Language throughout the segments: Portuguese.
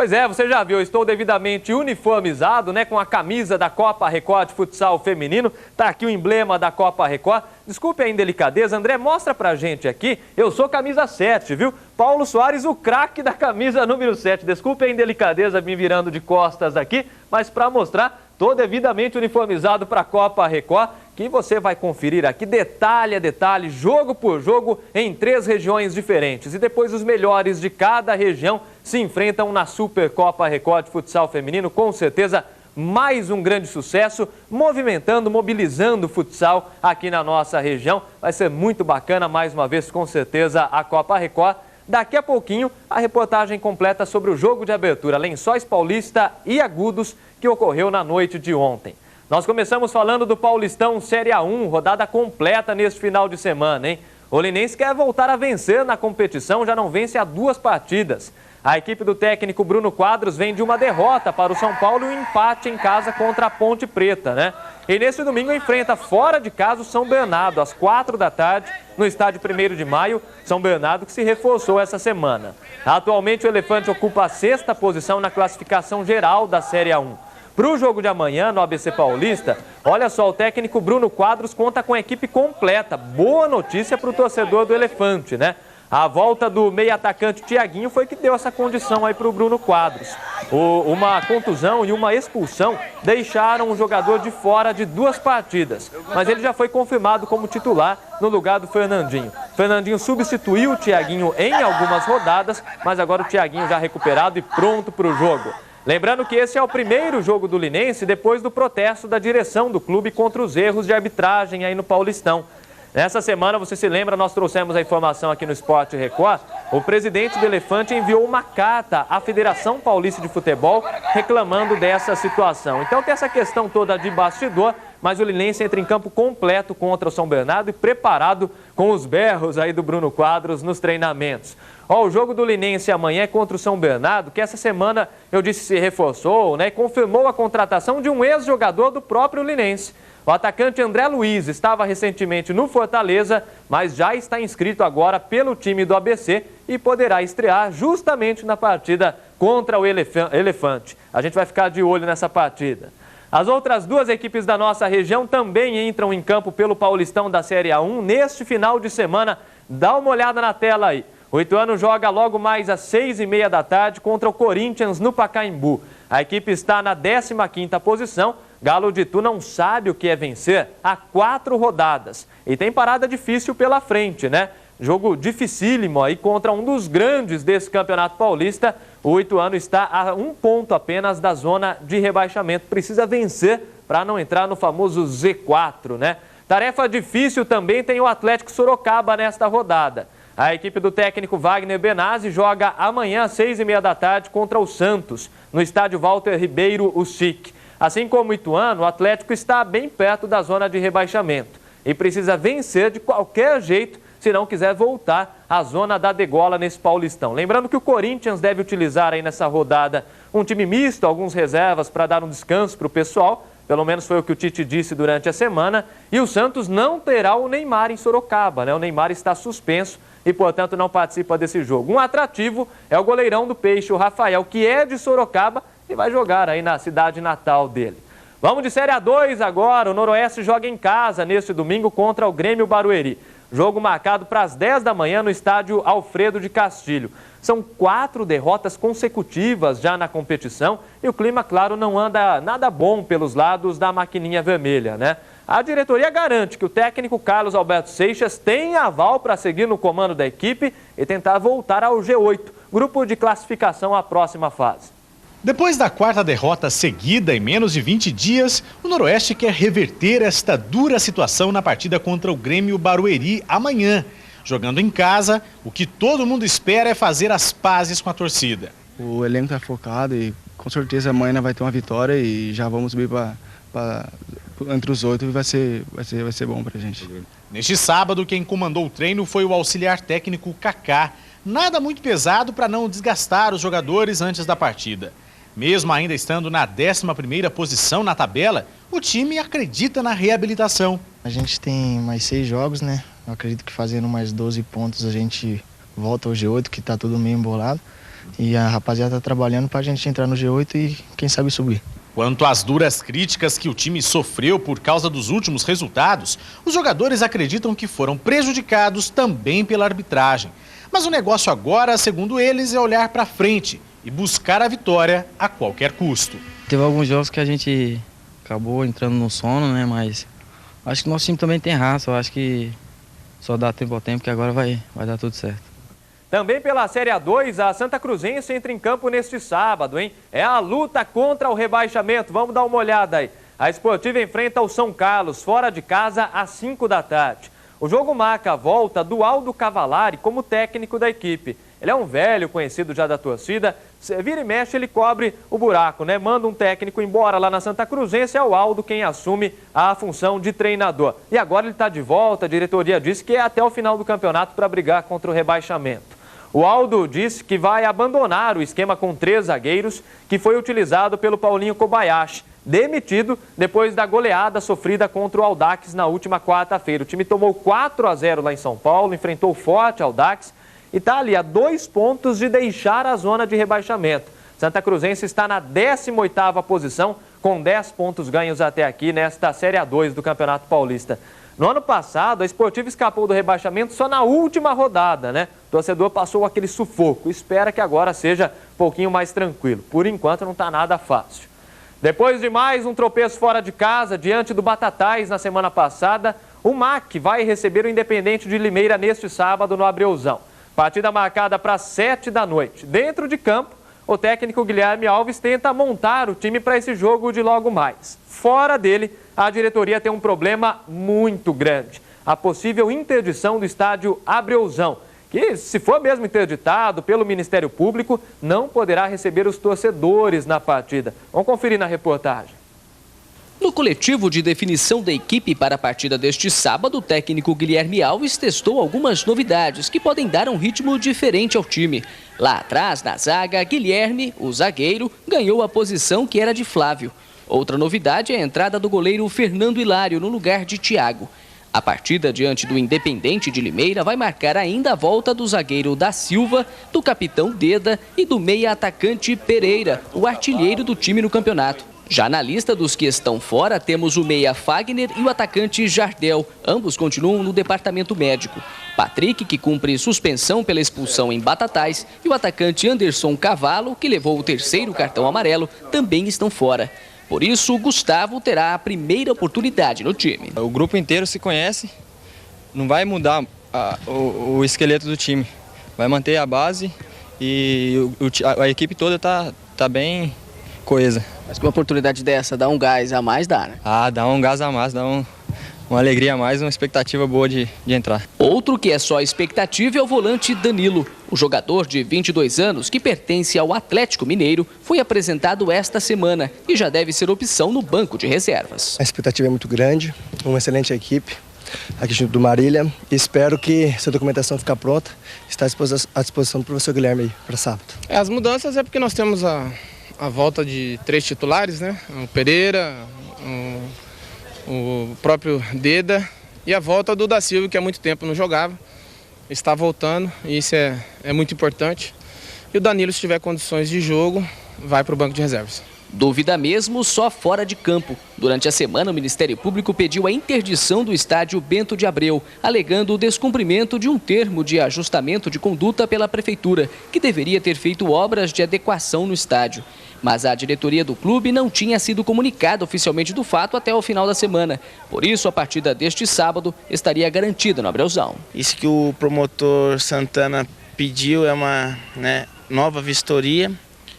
Pois é, você já viu, eu estou devidamente uniformizado, né, com a camisa da Copa Record de Futsal Feminino. Tá aqui o emblema da Copa Record. Desculpe a indelicadeza, André, mostra pra gente aqui. Eu sou camisa 7, viu? Paulo Soares, o craque da camisa número 7. Desculpe a indelicadeza me virando de costas aqui, mas para mostrar, tô devidamente uniformizado para a Copa Record, que você vai conferir aqui detalhe a detalhe, jogo por jogo, em 3 regiões diferentes. E depois os melhores de cada região se enfrentam na Supercopa Record de Futsal Feminino. Com certeza, mais um grande sucesso, movimentando, mobilizando o futsal aqui na nossa região. Vai ser muito bacana, mais uma vez, com certeza, a Copa Record. Daqui a pouquinho, a reportagem completa sobre o jogo de abertura Lençóis Paulista e Agudos, que ocorreu na noite de ontem. Nós começamos falando do Paulistão Série A1, rodada completa neste final de semana, hein? O Linense quer voltar a vencer na competição, já não vence há 2 partidas. A equipe do técnico Bruno Quadros vem de uma derrota para o São Paulo e um empate em casa contra a Ponte Preta, né? E nesse domingo enfrenta fora de casa o São Bernardo, às 4 da tarde, no estádio 1º de Maio, São Bernardo que se reforçou essa semana. Atualmente o Elefante ocupa a 6ª posição na classificação geral da Série A1. Para o jogo de amanhã, no ABC Paulista, olha só, o técnico Bruno Quadros conta com a equipe completa. Boa notícia para o torcedor do Elefante, né? A volta do meio-atacante Thiaguinho foi que deu essa condição aí para o Bruno Quadros. Uma contusão e uma expulsão deixaram o jogador de fora de 2 partidas. Mas ele já foi confirmado como titular no lugar do Fernandinho. Fernandinho substituiu o Thiaguinho em algumas rodadas, mas agora o Thiaguinho já recuperado e pronto para o jogo. Lembrando que esse é o primeiro jogo do Linense depois do protesto da direção do clube contra os erros de arbitragem aí no Paulistão. Nessa semana, você se lembra, nós trouxemos a informação aqui no Esporte Record, o presidente do Elefante enviou uma carta à Federação Paulista de Futebol reclamando dessa situação. Então tem essa questão toda de bastidor, mas o Linense entra em campo completo contra o São Bernardo e preparado com os berros aí do Bruno Quadros nos treinamentos. O jogo do Linense amanhã é contra o São Bernardo, que essa semana, eu disse, se reforçou, né, e confirmou a contratação de um ex-jogador do próprio Linense. O atacante André Luiz estava recentemente no Fortaleza, mas já está inscrito agora pelo time do ABC e poderá estrear justamente na partida contra o Elefante. A gente vai ficar de olho nessa partida. As outras 2 equipes da nossa região também entram em campo pelo Paulistão da Série A1 neste final de semana. Dá uma olhada na tela aí. O Ituano joga logo mais às 6h30 da tarde contra o Corinthians no Pacaembu. A equipe está na 15ª posição. Galo de Itu não sabe o que é vencer há 4 rodadas. E tem parada difícil pela frente, né? Jogo dificílimo aí contra um dos grandes desse Campeonato Paulista. O Ituano está a 1 ponto apenas da zona de rebaixamento. Precisa vencer para não entrar no famoso Z4, né? Tarefa difícil também tem o Atlético Sorocaba nesta rodada. A equipe do técnico Wagner Benazzi joga amanhã às 6h30 da tarde contra o Santos, no estádio Walter Ribeiro, o SIC. Assim como o Ituano, o Atlético está bem perto da zona de rebaixamento e precisa vencer de qualquer jeito se não quiser voltar à zona da degola nesse Paulistão. Lembrando que o Corinthians deve utilizar aí nessa rodada um time misto, alguns reservas para dar um descanso para o pessoal, pelo menos foi o que o Tite disse durante a semana, e o Santos não terá o Neymar em Sorocaba, né? O Neymar está suspenso e, portanto, não participa desse jogo. Um atrativo é o goleirão do Peixe, o Rafael, que é de Sorocaba, e vai jogar aí na cidade natal dele. Vamos de Série A2 agora. O Noroeste joga em casa neste domingo contra o Grêmio Barueri. Jogo marcado para as 10 da manhã no estádio Alfredo de Castilho. São 4 derrotas consecutivas já na competição e o clima, claro, não anda nada bom pelos lados da maquininha vermelha, né? A diretoria garante que o técnico Carlos Alberto Seixas tem aval para seguir no comando da equipe e tentar voltar ao G8, grupo de classificação à próxima fase. Depois da 4ª derrota seguida em menos de 20 dias, o Noroeste quer reverter esta dura situação na partida contra o Grêmio Barueri amanhã. Jogando em casa, o que todo mundo espera é fazer as pazes com a torcida. O elenco está focado e com certeza amanhã vai ter uma vitória e já vamos subir entre os 8 e vai ser bom para a gente. Neste sábado, quem comandou o treino foi o auxiliar técnico Kaká. Nada muito pesado para não desgastar os jogadores antes da partida. Mesmo ainda estando na 11ª posição na tabela, o time acredita na reabilitação. A gente tem mais 6 jogos, né? Eu acredito que fazendo mais 12 pontos a gente volta ao G8, que está tudo meio embolado. E a rapaziada tá trabalhando para a gente entrar no G8 e quem sabe subir. Quanto às duras críticas que o time sofreu por causa dos últimos resultados, os jogadores acreditam que foram prejudicados também pela arbitragem. Mas o negócio agora, segundo eles, é olhar para frente e buscar a vitória a qualquer custo. Teve alguns jogos que a gente acabou entrando no sono, né? Mas acho que nosso time também tem raça. Eu acho que só dá tempo ao tempo, que agora vai dar tudo certo. Também pela Série A2, a Santa Cruzense entra em campo neste sábado, hein? É a luta contra o rebaixamento. Vamos dar uma olhada aí. A Esportiva enfrenta o São Carlos, fora de casa, às 5 da tarde. O jogo marca a volta do Aldo Cavalari como técnico da equipe. Ele é um velho conhecido já da torcida. Vira e mexe, ele cobre o buraco, né? Manda um técnico embora lá na Santa Cruzense, é o Aldo quem assume a função de treinador. E agora ele está de volta, a diretoria disse que é até o final do campeonato para brigar contra o rebaixamento. O Aldo disse que vai abandonar o esquema com 3 zagueiros que foi utilizado pelo Paulinho Kobayashi, demitido depois da goleada sofrida contra o Audax na última quarta-feira. O time tomou 4-0 lá em São Paulo, enfrentou forte Audax e está ali a 2 pontos de deixar a zona de rebaixamento. Santa Cruzense está na 18ª posição, com 10 pontos ganhos até aqui nesta Série A2 do Campeonato Paulista. No ano passado, a Esportiva escapou do rebaixamento só na última rodada, né? O torcedor passou aquele sufoco. Espera que agora seja um pouquinho mais tranquilo. Por enquanto, não está nada fácil. Depois de mais um tropeço fora de casa, diante do Batatais na semana passada, o MAC vai receber o Independente de Limeira neste sábado no Abreuzão. Partida marcada para 7 da noite. Dentro de campo, o técnico Guilherme Alves tenta montar o time para esse jogo de logo mais. Fora dele, a diretoria tem um problema muito grande. A possível interdição do estádio Abreuzão, que, se for mesmo interditado pelo Ministério Público, não poderá receber os torcedores na partida. Vamos conferir na reportagem. No coletivo de definição da equipe para a partida deste sábado, o técnico Guilherme Alves testou algumas novidades que podem dar um ritmo diferente ao time. Lá atrás, na zaga, Guilherme, o zagueiro, ganhou a posição que era de Flávio. Outra novidade é a entrada do goleiro Fernando Hilário no lugar de Thiago. A partida diante do Independente de Limeira vai marcar ainda a volta do zagueiro da Silva, do capitão Deda e do meia-atacante Pereira, o artilheiro do time no campeonato. Já na lista dos que estão fora, temos o meia Fagner e o atacante Jardel. Ambos continuam no departamento médico. Patrick, que cumpre suspensão pela expulsão em Batatais, e o atacante Anderson Cavalo, que levou o 3º cartão amarelo, também estão fora. Por isso, o Gustavo terá a primeira oportunidade no time. O grupo inteiro se conhece, não vai mudar o esqueleto do time. Vai manter a base e a equipe toda tá bem coesa. Mas com uma oportunidade dessa, dá um gás a mais, dá, né? Dá um gás a mais, dá uma alegria a mais, uma expectativa boa de entrar. Outro que é só expectativa é o volante Danilo. O jogador de 22 anos, que pertence ao Atlético Mineiro, foi apresentado esta semana e já deve ser opção no banco de reservas. A expectativa é muito grande, uma excelente equipe aqui junto do Marília. Espero que se a documentação ficar pronta, está à disposição do professor Guilherme aí para sábado. As mudanças é porque nós temos a volta de 3 titulares, né? O Pereira, o próprio Deda e a volta do da Silva, que há muito tempo não jogava, está voltando e isso é muito importante. E o Danilo, se tiver condições de jogo, vai para o banco de reservas. Dúvida mesmo só fora de campo. Durante a semana, o Ministério Público pediu a interdição do estádio Bento de Abreu, alegando o descumprimento de um termo de ajustamento de conduta pela Prefeitura, que deveria ter feito obras de adequação no estádio. Mas a diretoria do clube não tinha sido comunicada oficialmente do fato até o final da semana. Por isso, a partida deste sábado estaria garantida no Abreuzão. Isso que o promotor Santana pediu é uma nova vistoria.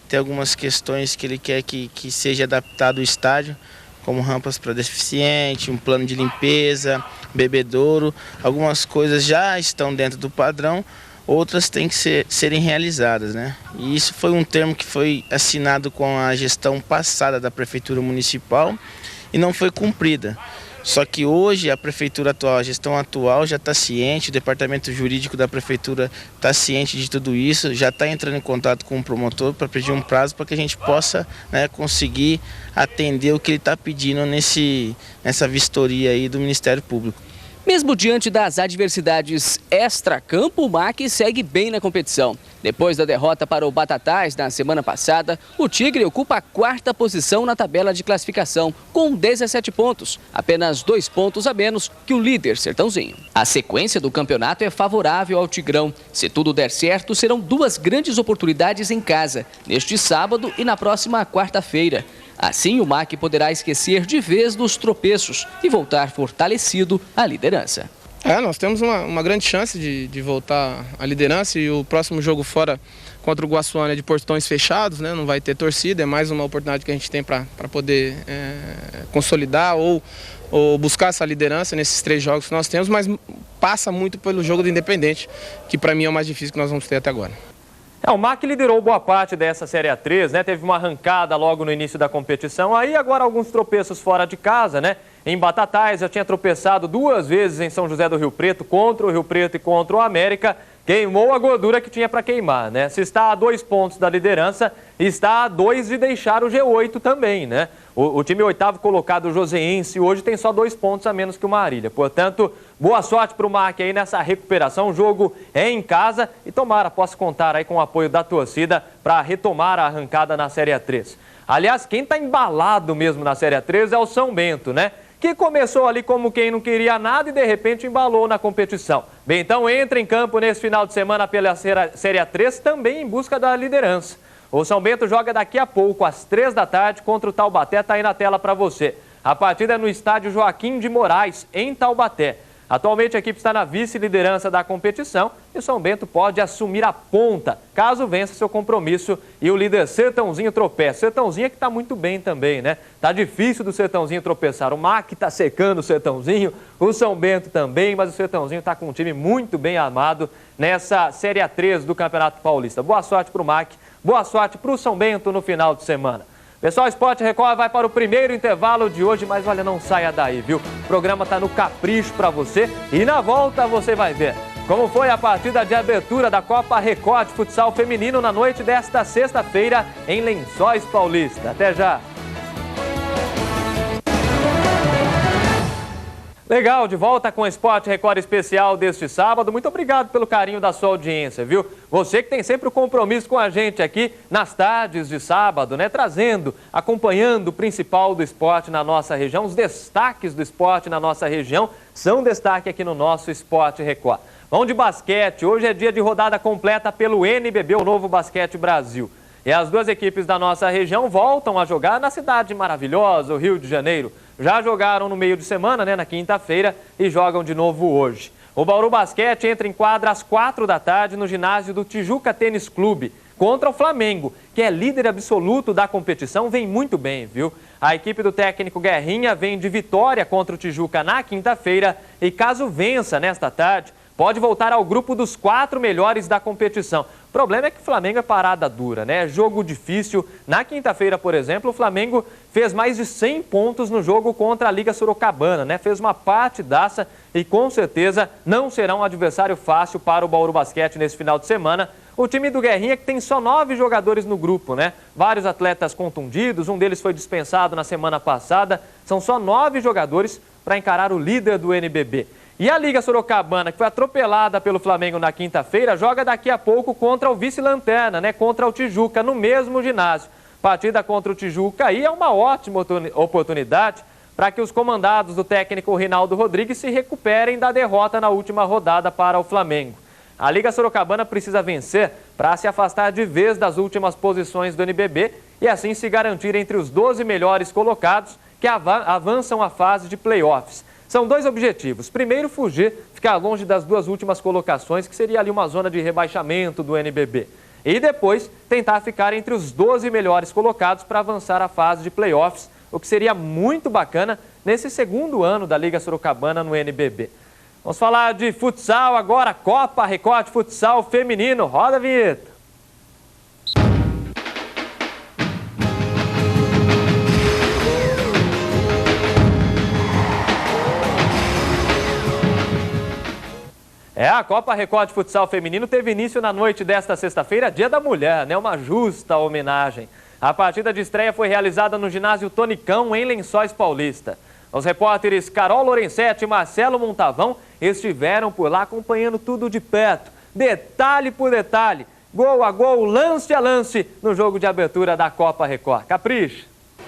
Tem algumas questões que ele quer que seja adaptado o estádio, como rampas para deficiente, um plano de limpeza, bebedouro. Algumas coisas já estão dentro do padrão, outras têm que serem realizadas, né? E isso foi um termo que foi assinado com a gestão passada da Prefeitura Municipal e não foi cumprida. Só que hoje a Prefeitura atual, a gestão atual já está ciente, o Departamento Jurídico da Prefeitura está ciente de tudo isso, já está entrando em contato com o promotor para pedir um prazo para que a gente possa conseguir atender o que ele está pedindo nessa vistoria aí do Ministério Público. Mesmo diante das adversidades extra-campo, o MAC segue bem na competição. Depois da derrota para o Batatais na semana passada, o Tigre ocupa a 4ª posição na tabela de classificação, com 17 pontos, apenas 2 pontos a menos que o líder Sertãozinho. A sequência do campeonato é favorável ao Tigrão. Se tudo der certo, serão 2 grandes oportunidades em casa, neste sábado e na próxima quarta-feira. Assim, o MAC poderá esquecer de vez dos tropeços e voltar fortalecido à liderança. Nós temos uma grande chance de voltar à liderança, e o próximo jogo fora contra o Guaçuana é de portões fechados, né? Não vai ter torcida, é mais uma oportunidade que a gente tem para poder consolidar ou buscar essa liderança nesses 3 jogos que nós temos, mas passa muito pelo jogo do Independente, que para mim é o mais difícil que nós vamos ter até agora. O MAC liderou boa parte dessa Série A3, né? Teve uma arrancada logo no início da competição, aí agora alguns tropeços fora de casa, né? Em Batatais já tinha tropeçado 2 vezes em São José do Rio Preto, contra o Rio Preto e contra o América. Queimou a gordura que tinha para queimar, né? Se está a 2 pontos da liderança, está a 2 de deixar o G8 também, né? O time 8º colocado, o Joseense, hoje tem só 2 pontos a menos que o Marília. Portanto, boa sorte para o MAC aí nessa recuperação. O jogo é em casa e tomara, possa contar aí com o apoio da torcida para retomar a arrancada na Série A3. Aliás, quem está embalado mesmo na Série A3 é o São Bento, né? Que começou ali como quem não queria nada e de repente embalou na competição. Bem, então entra em campo nesse final de semana pela Série A3 também em busca da liderança. O São Bento joga daqui a pouco, às 3 da tarde, contra o Taubaté, está aí na tela para você. A partida é no estádio Joaquim de Moraes, em Taubaté. Atualmente a equipe está na vice-liderança da competição e o São Bento pode assumir a ponta, caso vença seu compromisso e o líder Sertãozinho tropece. Sertãozinho é que está muito bem também, né? Tá difícil do Sertãozinho tropeçar. O MAC está secando o Sertãozinho, o São Bento também, mas o Sertãozinho está com um time muito bem armado nessa Série A3 do Campeonato Paulista. Boa sorte para o MAC, boa sorte para o São Bento no final de semana. Pessoal, Sport Record vai para o primeiro intervalo de hoje, mas olha, não saia daí, viu? O programa está no capricho para você e na volta você vai ver como foi a partida de abertura da Copa Record de Futsal Feminino na noite desta sexta-feira em Lençóis Paulista. Até já! Legal, de volta com o Sport Record especial deste sábado. Muito obrigado pelo carinho da sua audiência, viu? Você que tem sempre o compromisso com a gente aqui nas tardes de sábado, né? Trazendo, acompanhando o principal do esporte na nossa região. Os destaques do esporte na nossa região são destaque aqui no nosso Sport Record. Vamos de basquete. Hoje é dia de rodada completa pelo NBB, o Novo Basquete Brasil. E as 2 equipes da nossa região voltam a jogar na cidade maravilhosa, o Rio de Janeiro. Já jogaram no meio de semana, né, na quinta-feira, e jogam de novo hoje. O Bauru Basquete entra em quadra às 4 da tarde no ginásio do Tijuca Tênis Clube, contra o Flamengo, que é líder absoluto da competição, vem muito bem, viu? A equipe do técnico Guerrinha vem de vitória contra o Tijuca na quinta-feira e caso vença nesta tarde, pode voltar ao grupo dos 4 melhores da competição. O problema é que o Flamengo é parada dura, né? Jogo difícil. Na quinta-feira, por exemplo, o Flamengo fez mais de 100 pontos no jogo contra a Liga Sorocabana, né? Fez uma partidaça e com certeza não será um adversário fácil para o Bauru Basquete nesse final de semana. O time do Guerrinha que tem só 9 jogadores no grupo, né? Vários atletas contundidos, um deles foi dispensado na semana passada. São só 9 jogadores para encarar o líder do NBB. E a Liga Sorocabana, que foi atropelada pelo Flamengo na quinta-feira, joga daqui a pouco contra o vice-lanterna, né? Contra o Tijuca, no mesmo ginásio. Partida contra o Tijuca aí é uma ótima oportunidade para que os comandados do técnico Rinaldo Rodrigues se recuperem da derrota na última rodada para o Flamengo. A Liga Sorocabana precisa vencer para se afastar de vez das últimas posições do NBB e assim se garantir entre os 12 melhores colocados que avançam à fase de playoffs. São 2 objetivos. Primeiro, fugir, ficar longe das 2 últimas colocações, que seria ali uma zona de rebaixamento do NBB. E depois, tentar ficar entre os 12 melhores colocados para avançar à fase de playoffs, o que seria muito bacana nesse segundo ano da Liga Sorocabana no NBB. Vamos falar de futsal agora, Copa Record Futsal Feminino. Roda a vinheta. A Copa Record Futsal Feminino teve início na noite desta sexta-feira, Dia da Mulher, né? Uma justa homenagem. A partida de estreia foi realizada no ginásio Tonicão, em Lençóis Paulista. Os repórteres Carol Lorenzetti e Marcelo Montavão estiveram por lá acompanhando tudo de perto, detalhe por detalhe, gol a gol, lance a lance no jogo de abertura da Copa Record. Capricha!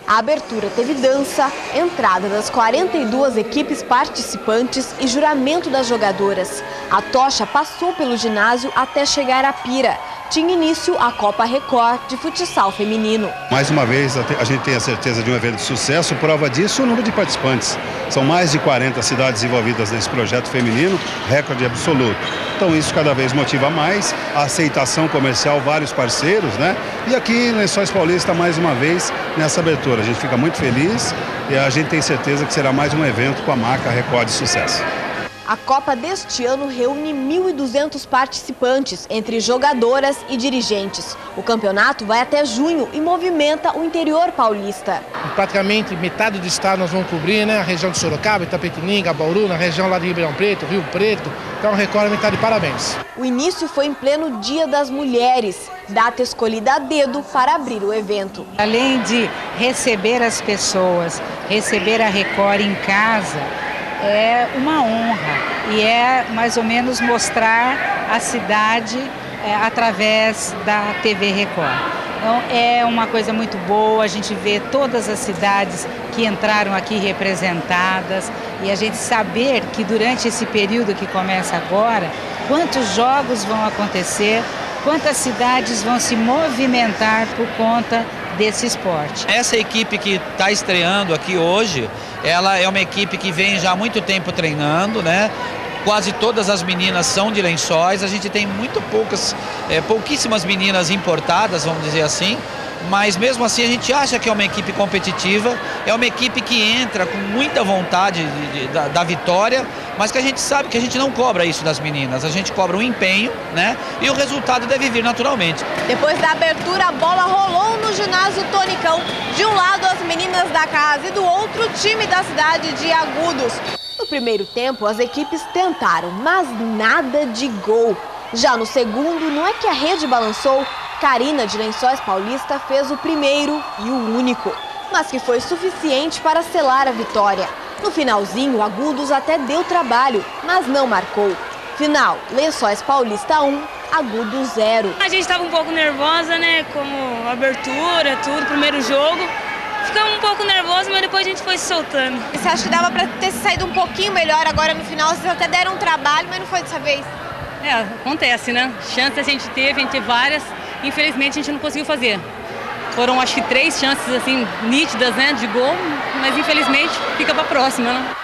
A abertura teve dança, entrada das 42 equipes participantes e juramento das jogadoras. A tocha passou pelo ginásio até chegar à pira. Tinha início a Copa Record de futsal feminino. Mais uma vez, a gente tem a certeza de um evento de sucesso. Prova disso o número de participantes. São mais de 40 cidades envolvidas nesse projeto feminino, recorde absoluto. Então isso cada vez motiva mais a aceitação comercial, vários parceiros, né? E aqui em Lençóis Paulista, mais uma vez, nessa abertura. A gente fica muito feliz e a gente tem certeza que será mais um evento com a marca Record de sucesso. A Copa deste ano reúne 1.200 participantes, entre jogadoras e dirigentes. O campeonato vai até junho e movimenta o interior paulista. Praticamente metade do estado nós vamos cobrir, né? A região de Sorocaba, Itapetininga, Bauru, na região lá de Ribeirão Preto, Rio Preto. Então, Record está de parabéns. O início foi em pleno Dia das Mulheres, data escolhida a dedo para abrir o evento. Além de receber as pessoas, receber a Record em casa, é uma honra e é mais ou menos mostrar a cidade através da TV Record. Então é uma coisa muito boa, a gente vê todas as cidades que entraram aqui representadas e a gente saber que durante esse período que começa agora, quantos jogos vão acontecer, quantas cidades vão se movimentar por conta desse esporte. Essa equipe que está estreando aqui hoje, ela é uma equipe que vem já há muito tempo treinando, né? Quase todas as meninas são de Lençóis, a gente tem pouquíssimas meninas importadas, vamos dizer assim, mas mesmo assim a gente acha que é uma equipe competitiva, é uma equipe que entra com muita vontade da vitória, mas que a gente sabe que a gente não cobra isso das meninas, a gente cobra um empenho, né? E o resultado deve vir naturalmente. Depois da abertura, a bola rolou no ginásio Tonicão. De um lado as meninas da casa e do outro o time da cidade de Agudos. No primeiro tempo, as equipes tentaram, mas nada de gol. Já no segundo, não é que a rede balançou? Karina, de Lençóis Paulista, fez o primeiro e o único, mas que foi suficiente para selar a vitória. No finalzinho, Agudos até deu trabalho, mas não marcou. Final, Lençóis Paulista 1, Agudos 0. A gente estava um pouco nervosa, né, como abertura, tudo, primeiro jogo. Ficamos um pouco nervosos, mas depois a gente foi se soltando. Você acha que dava para ter saído um pouquinho melhor agora no final? Vocês até deram um trabalho, mas não foi dessa vez? Acontece, né? Chances a gente teve várias. Infelizmente a gente não conseguiu fazer. Foram acho que 3 chances assim nítidas, né, de gol, mas infelizmente fica para a próxima, né?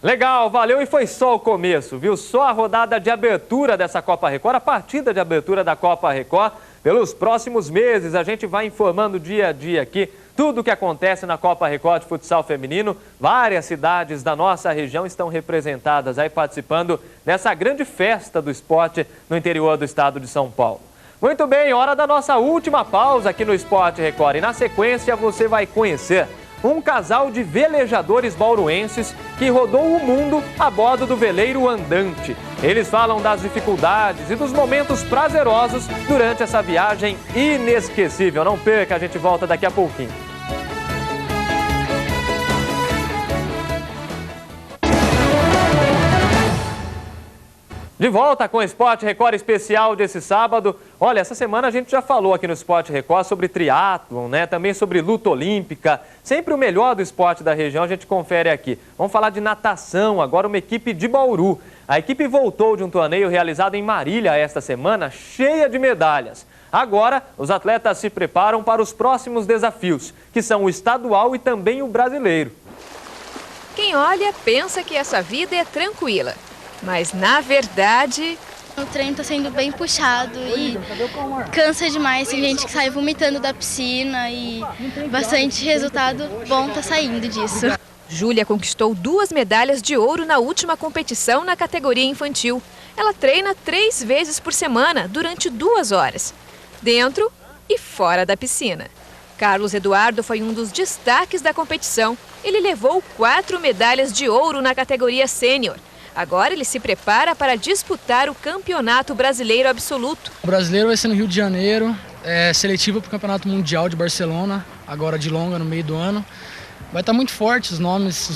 Legal, valeu, e foi só o começo, viu? Só a rodada de abertura dessa Copa Record, a partida de abertura da Copa Record. Pelos próximos meses a gente vai informando dia a dia aqui tudo o que acontece na Copa Record de futsal feminino. Várias cidades da nossa região estão representadas aí participando dessa grande festa do esporte no interior do estado de São Paulo. Muito bem, hora da nossa última pausa aqui no Esporte Record. E na sequência você vai conhecer um casal de velejadores bauruenses que rodou o mundo a bordo do veleiro andante. Eles falam das dificuldades e dos momentos prazerosos durante essa viagem inesquecível. Não perca, a gente volta daqui a pouquinho. De volta com o Esporte Record especial desse sábado. Olha, essa semana a gente já falou aqui no Esporte Record sobre triatlon, né? Também sobre luta olímpica. Sempre o melhor do esporte da região a gente confere aqui. Vamos falar de natação, agora uma equipe de Bauru. A equipe voltou de um torneio realizado em Marília esta semana, cheia de medalhas. Agora, os atletas se preparam para os próximos desafios, que são o estadual e também o brasileiro. Quem olha pensa que essa vida é tranquila. Mas, na verdade... O treino está sendo bem puxado e cansa demais. Tem gente que sai vomitando da piscina e bastante resultado bom está saindo disso. Júlia conquistou 2 medalhas de ouro na última competição na categoria infantil. Ela treina 3 vezes por semana, durante 2 horas, dentro e fora da piscina. Carlos Eduardo foi um dos destaques da competição. Ele levou 4 medalhas de ouro na categoria sênior. Agora ele se prepara para disputar o Campeonato Brasileiro Absoluto. O brasileiro vai ser no Rio de Janeiro, seletivo para o Campeonato Mundial de Barcelona, agora de longa, no meio do ano. vai estar muito forte, os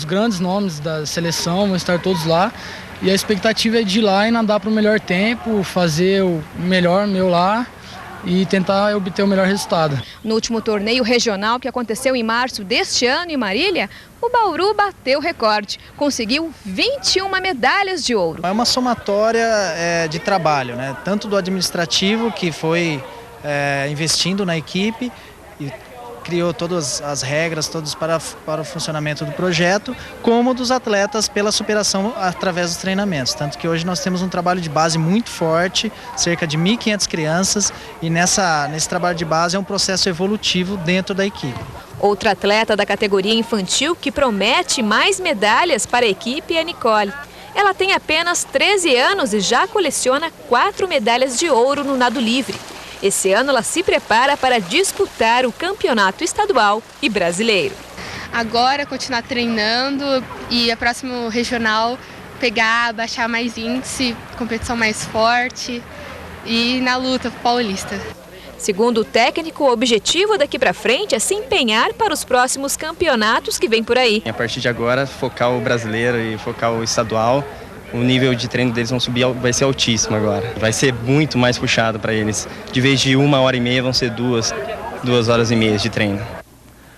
grandes nomes da seleção vão estar todos lá. E a expectativa é de ir lá e nadar para o melhor tempo, fazer o melhor meu lá e tentar obter o melhor resultado. No último torneio regional que aconteceu em março deste ano em Marília, o Bauru bateu o recorde, conseguiu 21 medalhas de ouro. É uma somatória de trabalho, né? Tanto do administrativo, que foi investindo na equipe e criou todas as regras, todos para o funcionamento do projeto, como dos atletas pela superação através dos treinamentos. Tanto que hoje nós temos um trabalho de base muito forte, cerca de 1.500 crianças, e nesse trabalho de base é um processo evolutivo dentro da equipe. Outra atleta da categoria infantil que promete mais medalhas para a equipe é a Nicole. Ela tem apenas 13 anos e já coleciona 4 medalhas de ouro no nado livre. Esse ano ela se prepara para disputar o campeonato estadual e brasileiro. Agora continuar treinando e a próxima regional baixar mais índice, competição mais forte e na luta paulista. Segundo o técnico, o objetivo daqui para frente é se empenhar para os próximos campeonatos que vem por aí. A partir de agora, focar o brasileiro e focar o estadual. O nível de treino deles vai ser altíssimo agora. Vai ser muito mais puxado para eles. De vez de 1h30, vão ser 2 horas e meia de treino.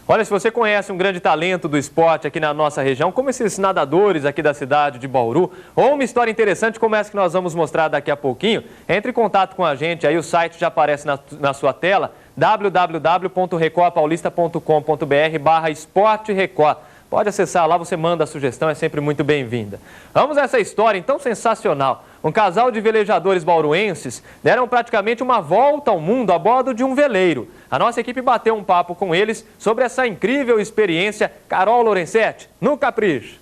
Olha, se você conhece um grande talento do esporte aqui na nossa região, como esses nadadores aqui da cidade de Bauru, ou uma história interessante como essa que nós vamos mostrar daqui a pouquinho, entre em contato com a gente, aí o site já aparece na sua tela, www.recordpaulista.com.br/esporterecord. Pode acessar lá, você manda a sugestão, é sempre muito bem-vinda. Vamos a essa história então sensacional. Um casal de velejadores bauruenses deram praticamente uma volta ao mundo a bordo de um veleiro. A nossa equipe bateu um papo com eles sobre essa incrível experiência. Carol Lorenzetti, no Capricho.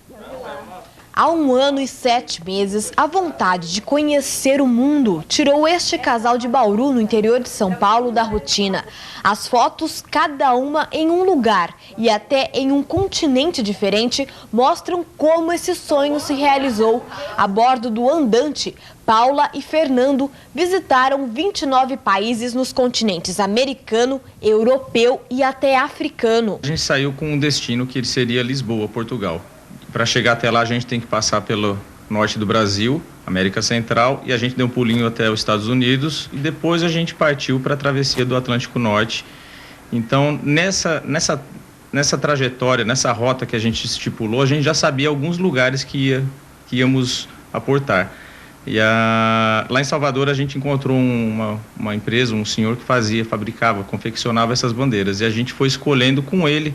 Há 1 ano e 7 meses, a vontade de conhecer o mundo tirou este casal de Bauru, no interior de São Paulo, da rotina. As fotos, cada uma em um lugar e até em um continente diferente, mostram como esse sonho se realizou. A bordo do Andante, Paula e Fernando visitaram 29 países nos continentes americano, europeu e até africano. A gente saiu com um destino que seria Lisboa, Portugal. Para chegar até lá, a gente tem que passar pelo norte do Brasil, América Central, e a gente deu um pulinho até os Estados Unidos e depois a gente partiu para a travessia do Atlântico Norte. Então, nessa trajetória, nessa rota que a gente estipulou, a gente já sabia alguns lugares que íamos aportar. E lá em Salvador a gente encontrou uma empresa, um senhor que fabricava, confeccionava essas bandeiras, e a gente foi escolhendo com ele.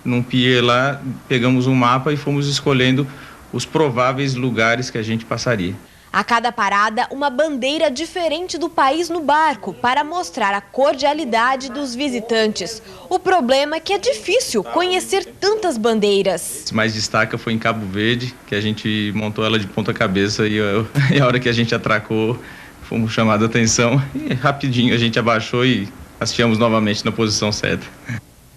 Num pier lá, pegamos um mapa e fomos escolhendo os prováveis lugares que a gente passaria. A cada parada, uma bandeira diferente do país no barco, para mostrar a cordialidade dos visitantes. O problema é que é difícil conhecer tantas bandeiras. O que mais destaca foi em Cabo Verde, que a gente montou ela de ponta cabeça e a hora que a gente atracou, fomos chamados a atenção e rapidinho a gente abaixou e hasteamos novamente na posição certa.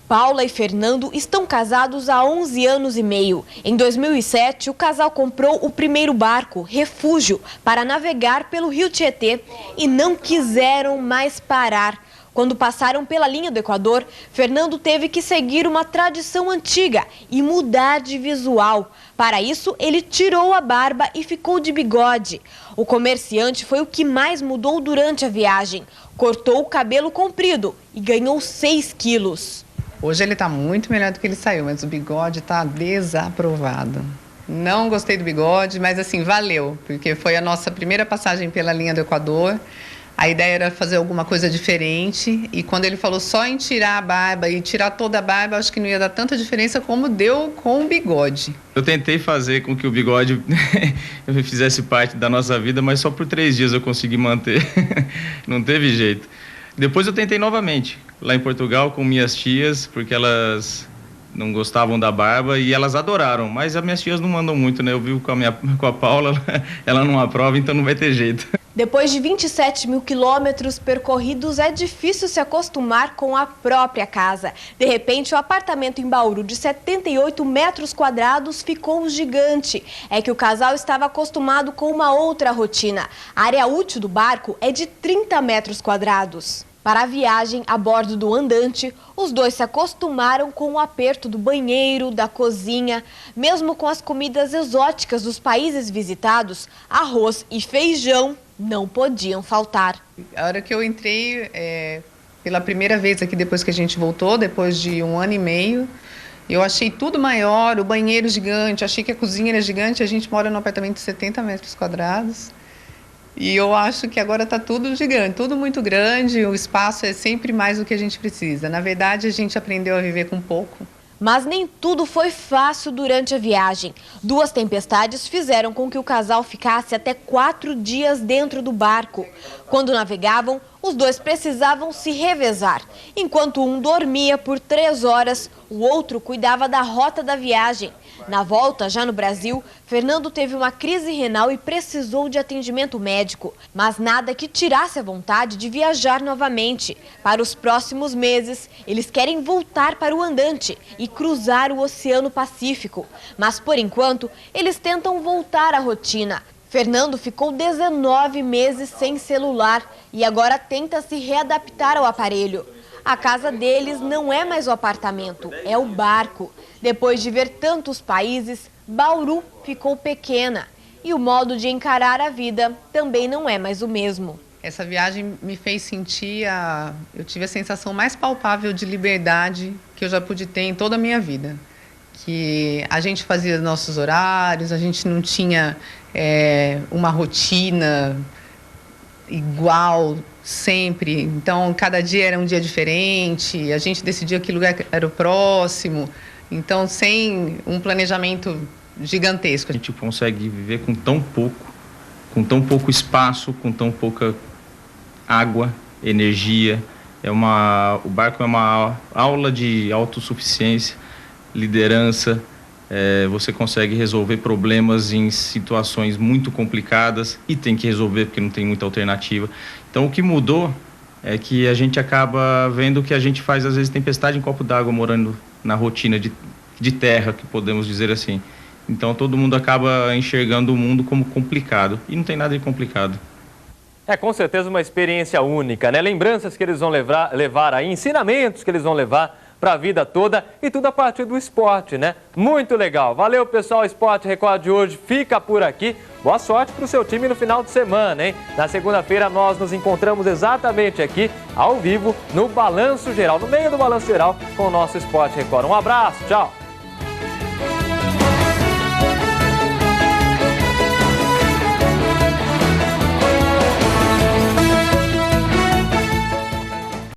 Paula e Fernando estão casados há 11 anos e meio. Em 2007, o casal comprou o primeiro barco, Refúgio, para navegar pelo Rio Tietê e não quiseram mais parar. Quando passaram pela linha do Equador, Fernando teve que seguir uma tradição antiga e mudar de visual. Para isso, ele tirou a barba e ficou de bigode. O comerciante foi o que mais mudou durante a viagem. Cortou o cabelo comprido e ganhou 6 quilos. Hoje ele está muito melhor do que ele saiu, mas o bigode está desaprovado. Não gostei do bigode, mas assim, valeu, porque foi a nossa primeira passagem pela linha do Equador. A ideia era fazer alguma coisa diferente e quando ele falou só em tirar a barba e tirar toda a barba, acho que não ia dar tanta diferença como deu com o bigode. Eu tentei fazer com que o bigode fizesse parte da nossa vida, mas só por 3 dias eu consegui manter. Não teve jeito. Depois eu tentei novamente, lá em Portugal, com minhas tias, porque elas não gostavam da barba e elas adoraram, mas as minhas tias não mandam muito, né? Eu vi com a Paula, ela não aprova, então não vai ter jeito. Depois de 27 mil quilômetros percorridos, é difícil se acostumar com a própria casa. De repente, o apartamento em Bauru de 78 metros quadrados ficou gigante. É que o casal estava acostumado com uma outra rotina. A área útil do barco é de 30 metros quadrados. Para a viagem a bordo do andante, os dois se acostumaram com o aperto do banheiro, da cozinha. Mesmo com as comidas exóticas dos países visitados, arroz e feijão não podiam faltar. A hora que eu entrei, pela primeira vez aqui depois que a gente voltou, depois de 1 ano e meio, eu achei tudo maior, o banheiro gigante, achei que a cozinha era gigante. A gente mora num apartamento de 70 metros quadrados. E eu acho que agora está tudo gigante, tudo muito grande, o espaço é sempre mais do que a gente precisa. Na verdade, a gente aprendeu a viver com pouco. Mas nem tudo foi fácil durante a viagem. 2 tempestades fizeram com que o casal ficasse até 4 dias dentro do barco. Quando navegavam, os dois precisavam se revezar. Enquanto um dormia por 3 horas, o outro cuidava da rota da viagem. Na volta, já no Brasil, Fernando teve uma crise renal e precisou de atendimento médico. Mas nada que tirasse a vontade de viajar novamente. Para os próximos meses, eles querem voltar para o andante e cruzar o Oceano Pacífico. Mas, por enquanto, eles tentam voltar à rotina. Fernando ficou 19 meses sem celular e agora tenta se readaptar ao aparelho. A casa deles não é mais o apartamento, é o barco. Depois de ver tantos países, Bauru ficou pequena e o modo de encarar a vida também não é mais o mesmo. Essa viagem me fez sentir, eu tive a sensação mais palpável de liberdade que eu já pude ter em toda a minha vida. Que a gente fazia nossos horários, a gente não tinha uma rotina igual sempre. Então, cada dia era um dia diferente, a gente decidia que lugar era o próximo. Então, sem um planejamento gigantesco. A gente consegue viver com tão pouco espaço, com tão pouca água, energia. O barco é uma aula de autossuficiência, liderança. Você consegue resolver problemas em situações muito complicadas e tem que resolver porque não tem muita alternativa. Então, o que mudou é que a gente acaba vendo que a gente faz, às vezes, tempestade em copo d'água, morando na rotina de terra, que podemos dizer assim. Então, todo mundo acaba enxergando o mundo como complicado e não tem nada de complicado. É com certeza uma experiência única, né? Lembranças que eles vão levar aí, ensinamentos que eles vão levar para a vida toda e tudo a partir do esporte, né? Muito legal. Valeu, pessoal. Esporte Record de hoje fica por aqui. Boa sorte para o seu time no final de semana, hein? Na segunda-feira nós nos encontramos exatamente aqui, ao vivo, no Balanço Geral, no meio do Balanço Geral, com o nosso Esporte Record. Um abraço, tchau!